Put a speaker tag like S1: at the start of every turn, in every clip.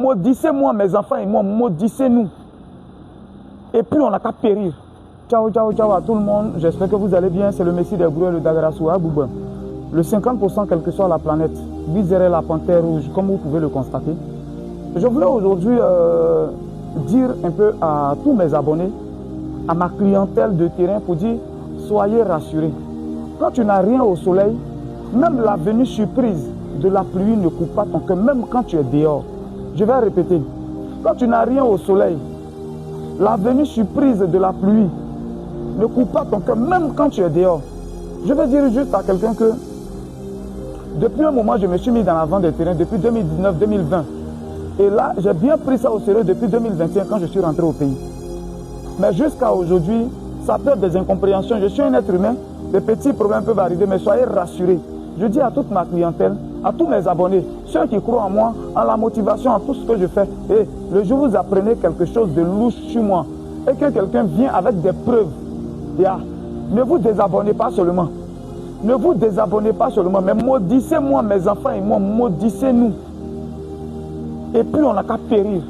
S1: Maudissez-moi, mes enfants et moi, maudissez-nous. Et puis on n'a qu'à périr. Ciao, ciao, ciao à tout le monde. J'espère que vous allez bien. C'est le Messie des Grouilles, le Dagarasoua Bouba. Le 50%, quelle que soit la planète, viserait la panthère rouge, comme vous pouvez le constater. Je voulais aujourd'hui dire un peu à tous mes abonnés, à ma clientèle de terrain, pour dire, soyez rassurés. Quand tu n'as rien au soleil, même la venue surprise de la pluie ne coupe pas ton cœur, même quand tu es dehors. Je vais répéter. Quand tu n'as rien au soleil, la venue surprise de la pluie ne coupe pas ton cœur, même quand tu es dehors. Je vais dire juste à quelqu'un que depuis un moment, je me suis mis dans la vente des terrains, depuis 2019-2020. Et là, j'ai bien pris ça au sérieux depuis 2021 quand je suis rentré au pays. Mais jusqu'à aujourd'hui, ça peut être des incompréhensions. Je suis un être humain, des petits problèmes peuvent arriver, mais soyez rassurés. Je dis à toute ma clientèle, à tous mes abonnés, ceux qui croient en moi, en la motivation, en tout ce que je fais. Et le jour où vous apprenez quelque chose de louche sur moi et que quelqu'un vient avec des preuves, ne vous désabonnez pas seulement. Ne vous désabonnez pas seulement, mais maudissez-moi, mes enfants et moi, maudissez-nous. Et puis on n'a qu'à périr.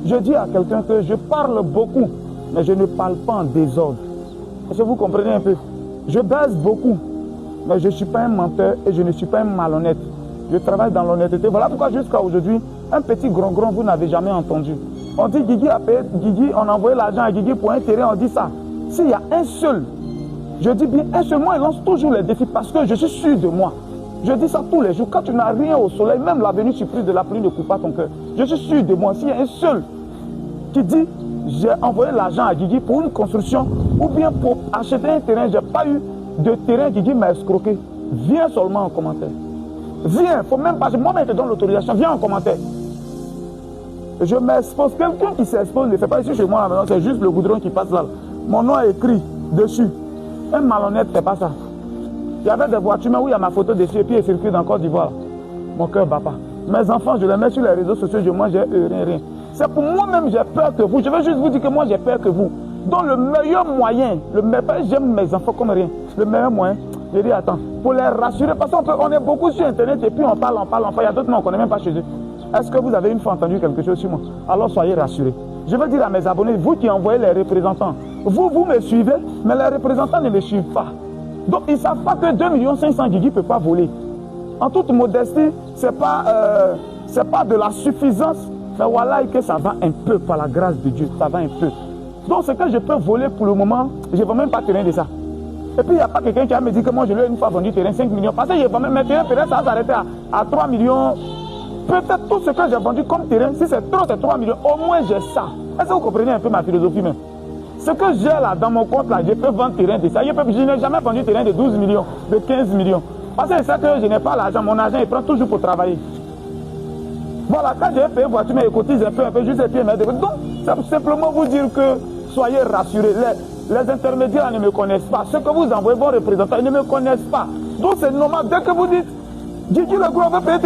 S1: Je dis à quelqu'un que je parle beaucoup, mais je ne parle pas en désordre. Est-ce que vous comprenez un peu? Je baise beaucoup, mais je ne suis pas un menteur et je ne suis pas un malhonnête. Je travaille dans l'honnêteté. Voilà pourquoi jusqu'à aujourd'hui, un petit grand, vous n'avez jamais entendu. On dit Guigui a payé, Guigui, on a envoyé l'argent à Guigui pour un terrain, on dit ça. S'il y a un seul, je dis bien un seul, moi il lance toujours les défis parce que je suis sûr de moi. Je dis ça tous les jours. Quand tu n'as rien au soleil, même la venue surprise de la pluie ne coupe pas ton cœur. Je suis sûr de moi. S'il y a un seul qui dit j'ai envoyé l'argent à Guigui pour une construction ou bien pour acheter un terrain, j'ai pas eu de terrain, Guigui m'a escroqué. Viens seulement en commentaire. Viens, il ne faut même pas, moi-même je te donne l'autorisation, viens en commentaire. Je m'expose. Quelqu'un qui s'expose ne fait pas ici chez moi, c'est juste le goudron qui passe là. Mon nom est écrit dessus. Un malhonnête ne fait pas ça. Il y avait des voitures où il y a ma photo dessus et puis il circule dans Côte d'Ivoire. Mon cœur ne bat pas. Mes enfants, je les mets sur les réseaux sociaux, je mange rien. C'est pour moi-même, j'ai peur que vous. Je vais juste vous dire que moi, j'ai peur que vous. Donc le meilleur moyen, j'aime mes enfants comme rien. Le meilleur moyen, je dis attends, pour les rassurer, parce qu'on est beaucoup sur Internet et puis on parle. Il y a d'autres noms, on ne connaît même pas chez eux. Est-ce que vous avez une fois entendu quelque chose sur moi? Alors soyez rassurés. Je veux dire à mes abonnés, vous qui envoyez les représentants, vous me suivez, mais les représentants ne me suivent pas. Donc ils ne savent pas que 2 500 000 Guigui ne peut pas voler. En toute modestie, ce n'est pas de la suffisance, mais voilà que ça va un peu par la grâce de Dieu, ça va un peu. Donc ce que je peux voler pour le moment, je ne vais même pas terrain de ça. Et puis il n'y a pas quelqu'un qui a me dit que moi je lui ai une fois vendu terrain 5 millions. Parce que mes terrains, ça va s'arrêter à 3 millions. Peut-être tout ce que j'ai vendu comme terrain, si c'est trop, c'est 3 millions. Au moins j'ai ça. Est-ce que vous comprenez un peu ma philosophie même? Ce que j'ai là dans mon compte là, je peux vendre terrain de ça. Je n'ai jamais vendu terrain de 12 millions, de 15 millions. Parce que c'est ça que je n'ai pas l'argent. Mon argent, il prend toujours pour travailler. Voilà, quand j'ai payé voiture, mais il cotise un peu, juste et puis donc, c'est simplement vous dire que soyez rassurés. Les intermédiaires ne me connaissent pas. Ceux que vous envoyez vos représentants, ils ne me connaissent pas. Donc c'est normal, dès que vous dites, Guigui le groupe veut payer,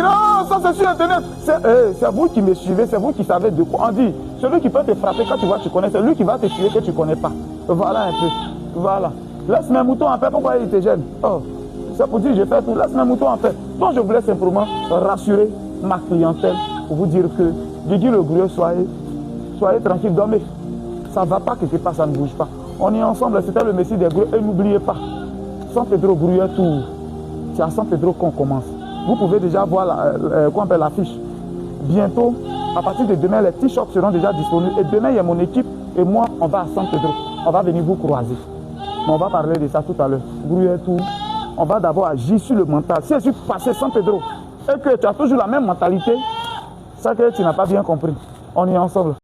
S1: ça c'est sur Internet. C'est vous qui me suivez, c'est vous qui savez de quoi on dit. Celui qui peut te frapper quand tu vois que tu connais, c'est lui qui va te tuer que tu ne connais pas. Voilà un peu. Voilà. Laisse mes moutons en paix, pourquoi ils te gênent? Oh, c'est pour dire je fais tout, laisse mes moutons en paix. Donc je voulais simplement rassurer ma clientèle pour vous dire que Guigui le groupe, soyez tranquille, dormez. Ça ne va pas quelque part, ça ne bouge pas. On est ensemble, c'était le Messie des groupes et n'oubliez pas, San Pedro Grouillet Tour, c'est à San Pedro qu'on commence. Vous pouvez déjà voir l'affiche. Bientôt, à partir de demain, les t-shirts seront déjà disponibles. Et demain, il y a mon équipe et moi, on va à San Pedro. On va venir vous croiser. Mais on va parler de ça tout à l'heure. Grouillet Tour, on va d'abord agir sur le mental. Si je suis passé San Pedro et que tu as toujours la même mentalité, c'est que tu n'as pas bien compris. On est ensemble.